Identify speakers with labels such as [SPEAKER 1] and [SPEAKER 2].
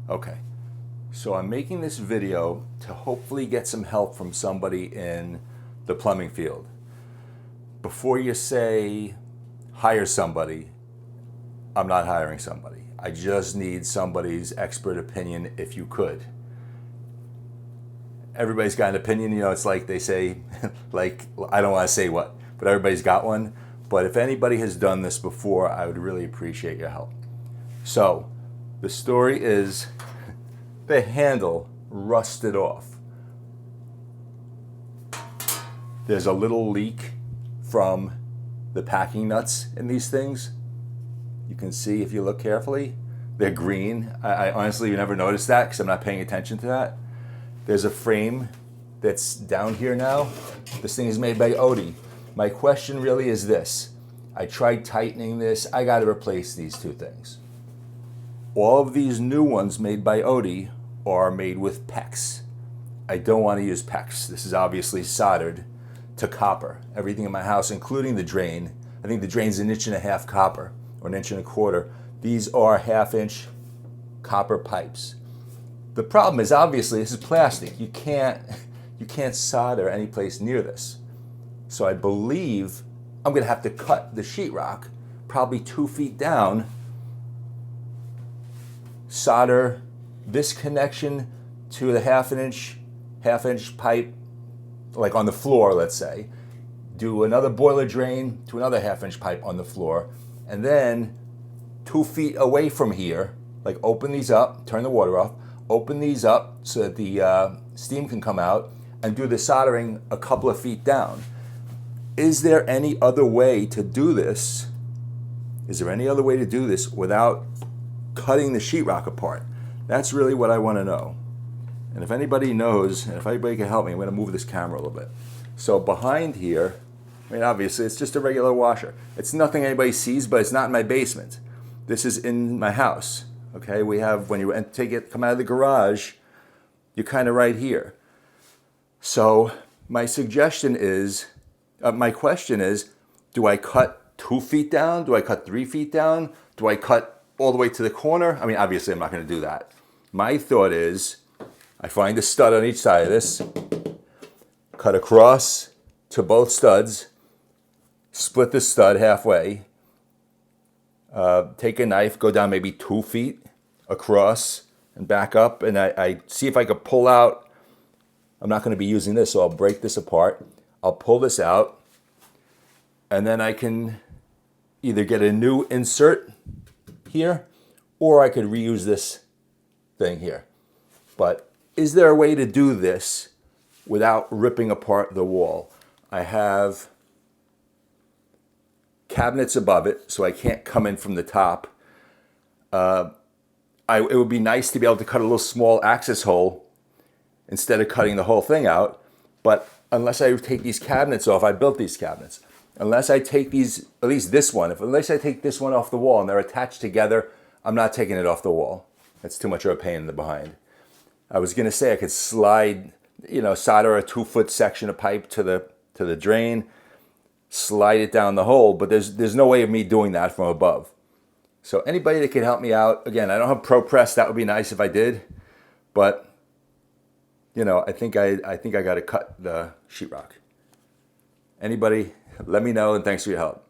[SPEAKER 1] Okay, so I'm making this video to hopefully get some help from somebody in the plumbing field. Before you say hire somebody, I'm not hiring somebody. I just need somebody's expert opinion if you could. Everybody's got an opinion, you know, it's like they say, like, I don't want to say what, but everybody's got one. But if anybody has done this before, I would really appreciate your help. So, the story is the handle rusted off. There's a little leak from the packing nuts in these things. You can see if you look carefully, they're green. I honestly never noticed that because I'm not paying attention to that. There's a frame that's down here now. This thing is made by Odie. My question really is this. I tried tightening this. I got to replace these two things. All of these new ones made by Odie are made with PEX. I don't want to use PEX. This is obviously soldered to copper. Everything in my house, including the drain. I think the drain's 1.5 inches copper, or 1.25 inches. These are 1/2 inch copper pipes. The problem is obviously this is plastic. You can't solder any place near this. So I believe I'm going to have to cut the sheetrock probably 2 feet down, solder this connection to the 1/2 inch pipe, like on the floor, let's say, do another boiler drain to another 1/2 inch pipe on the floor, and then 2 feet away from here, like open these up, turn the water off, open these up so that the steam can come out, and do the soldering a couple of feet down. Is there any other way to do this? Is there any other way to do this without cutting the sheetrock apart? That's really what I want to know. And if anybody knows, and if anybody can help me, I'm going to move this camera a little bit. So behind here, I mean, obviously it's just a regular washer. It's nothing anybody sees, but it's not in my basement. This is in my house. Okay, we have, when you come out of the garage, you're kind of right here. So my suggestion is, my question is, do I cut 2 feet down? Do I cut 3 feet down? Do I cut all the way to the corner? I mean, obviously I'm not going to do that. My thought is, I find a stud on each side of this, cut across to both studs, split the stud halfway, take a knife, go down maybe 2 feet across and back up, and I see if I could pull out. I'm not going to be using this, so I'll break this apart. I'll pull this out, and then I can either get a new insert here, or I could reuse this thing here. But is there a way to do this without ripping apart the wall? I have cabinets above it, so I can't come in from the top. It would be nice to be able to cut a little small access hole instead of cutting the whole thing out. But unless I take these cabinets off, I built these cabinets. Unless I take these, at least this one, unless I take this one off the wall and they're attached together, I'm not taking it off the wall. It's too much of a pain in the behind. I was going to say I could slide, solder a 2-foot section of pipe to the drain, slide it down the hole, but there's no way of me doing that from above. So anybody that can help me out, again, I don't have propress. That would be nice if I did, but I think I got to cut the sheetrock. Anybody, let me know, and thanks for your help.